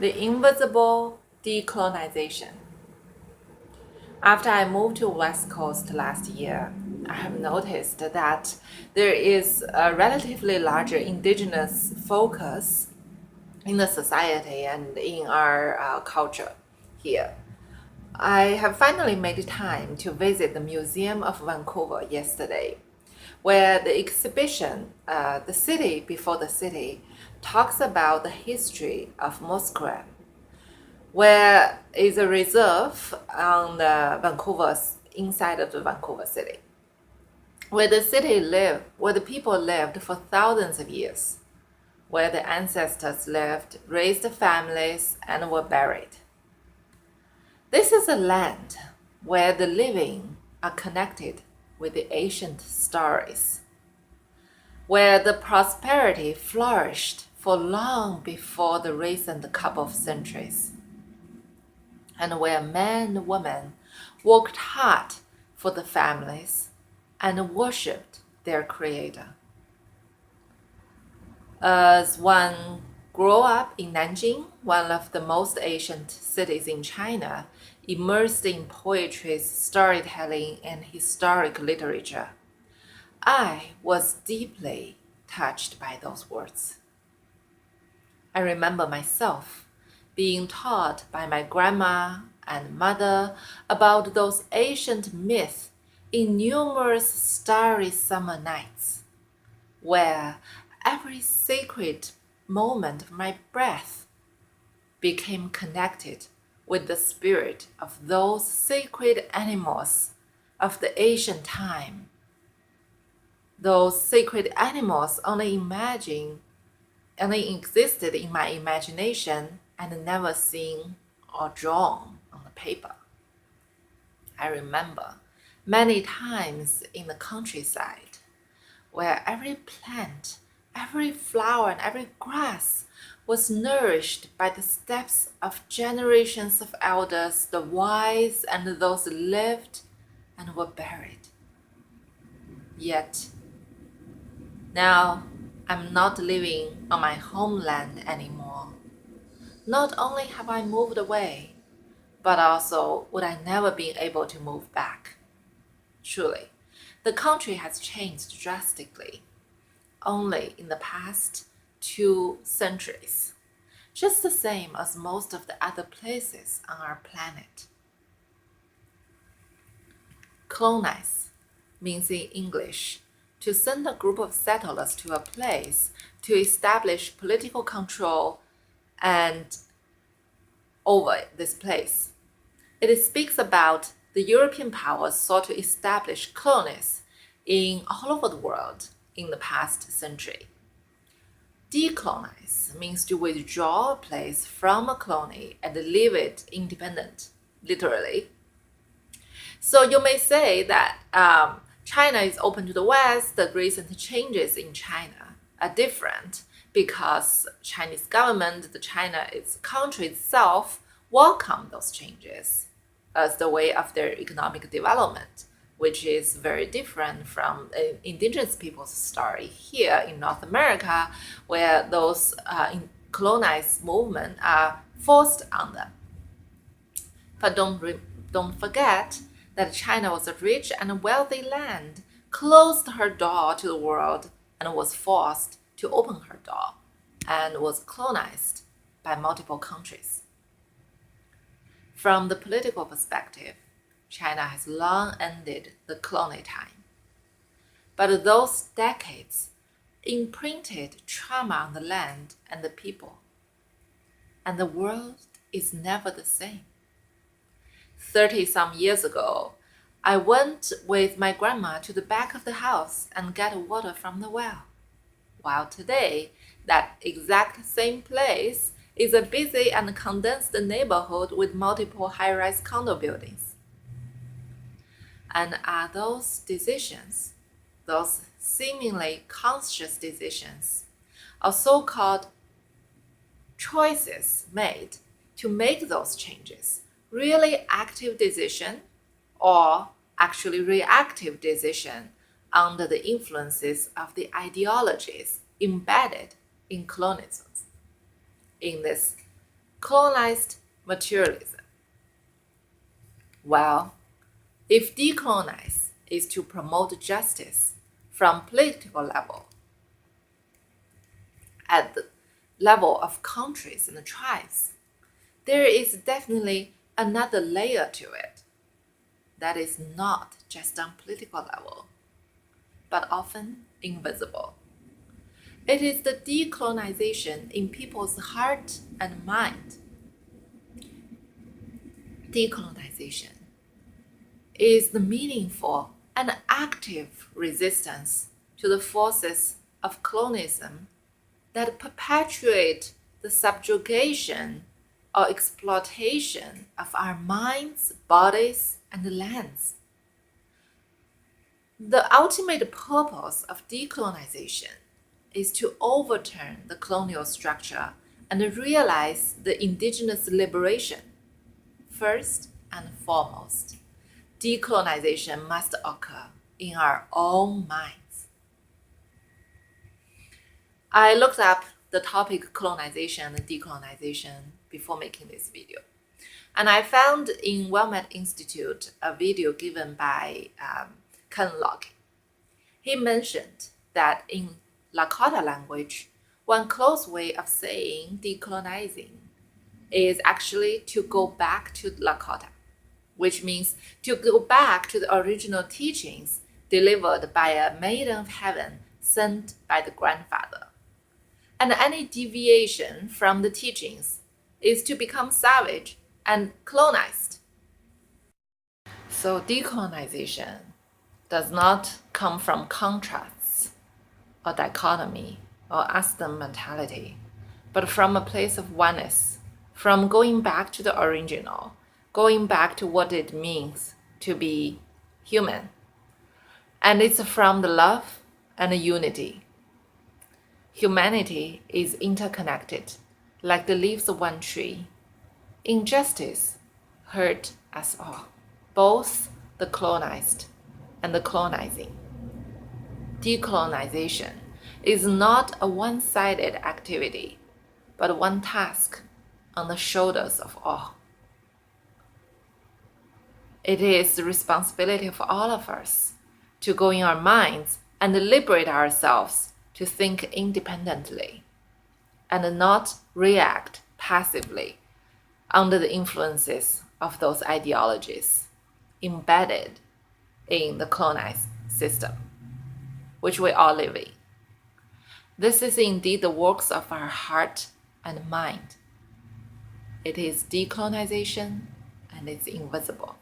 The Invisible Decolonization. After I moved to West Coast last year, I have noticed that there is a relatively larger indigenous focus in the society and in our culture here. I have finally made time to visit the Museum of Vancouver yesterday, where the exhibition, The City Before the City, talks about the history of Musqueam, where is a reserve on the Vancouver's inside of the Vancouver city, where the people lived for thousands of years, where the ancestors lived, raised families, and were buried. This is a land where the living are connected with the ancient stories, where the prosperity flourished for long before the recent couple of centuries, and where men and women worked hard for the families and worshipped their creator. As one grew up in Nanjing, one of the most ancient cities in China, immersed in poetries, storytelling, and historic literature, I was deeply touched by those words. I remember myself being taught by my grandma and mother about those ancient myths in numerous starry summer nights, where every sacred moment of my breath became connected with the spirit of those sacred animals of the ancient time. Those sacred animals only existed in my imagination and never seen or drawn on the paper. I remember many times in the countryside where every plant, every flower, and every grass was nourished by the steps of generations of elders, the wise and those who lived and were buried. Yet, now I'm not living on my homeland anymore. Not only have I moved away, but also would I never be able to move back. Truly, the country has changed drastically only in the past 2 centuries, just the same as most of the other places on our planet. Colonize means in English to send a group of settlers to a place to establish political control and over this place. It speaks about the European powers sought to establish colonies in all over the world in the past century. Decolonize means to withdraw a place from a colony and leave it independent, literally. So you may say that China is open to the West. The recent changes in China are different because Chinese government, its country itself, welcome those changes as the way of their economic development, which is very different from indigenous people's story here in North America, where those colonized movements are forced on them. But don't forget that China was a rich and wealthy land, closed her door to the world, and was forced to open her door, and was colonized by multiple countries. From the political perspective, China has long ended the colonial time. But those decades imprinted trauma on the land and the people, and the world is never the same. 30-some years ago, I went with my grandma to the back of the house and get water from the well, while today, that exact same place is a busy and condensed neighborhood with multiple high-rise condo buildings. And are those decisions, those seemingly conscious decisions, or so-called choices made to make those changes, really active decision or actually reactive decision under the influences of the ideologies embedded in colonialism? In this Colonized materialism. Well, if decolonize is to promote justice from political level, at the level of countries and tribes, there is definitely another layer to it that is not just on political level, but often invisible. It is the decolonization in people's heart and mind. Decolonization is the meaningful and active resistance to the forces of colonialism that perpetuate the subjugation or exploitation of our minds, bodies, and lands. The ultimate purpose of decolonization is to overturn the colonial structure and realize the indigenous liberation. First and foremost, decolonization must occur in our own minds. I looked up the topic colonization and decolonization before making this video. And I found in WellMed Institute a video given by Ken Locke. He mentioned that in Lakota language, one close way of saying decolonizing is actually to go back to Lakota, which means to go back to the original teachings delivered by a maiden of heaven sent by the grandfather. And any deviation from the teachings is to become savage and colonized. So decolonization does not come from contrasts or dichotomy or Aston mentality, but from a place of oneness, from going back to the original, going back to what it means to be human. And it's from the love and the unity. Humanity is interconnected, like the leaves of one tree. Injustice hurt us all, both the colonized and the colonizing. Decolonization is not a one-sided activity, but one task on the shoulders of all. It is the responsibility of all of us to go in our minds and liberate ourselves to think independently and not react passively under the influences of those ideologies embedded in the colonized system, which we all live in. This is indeed the works of our heart and mind. It is decolonization and it's invisible.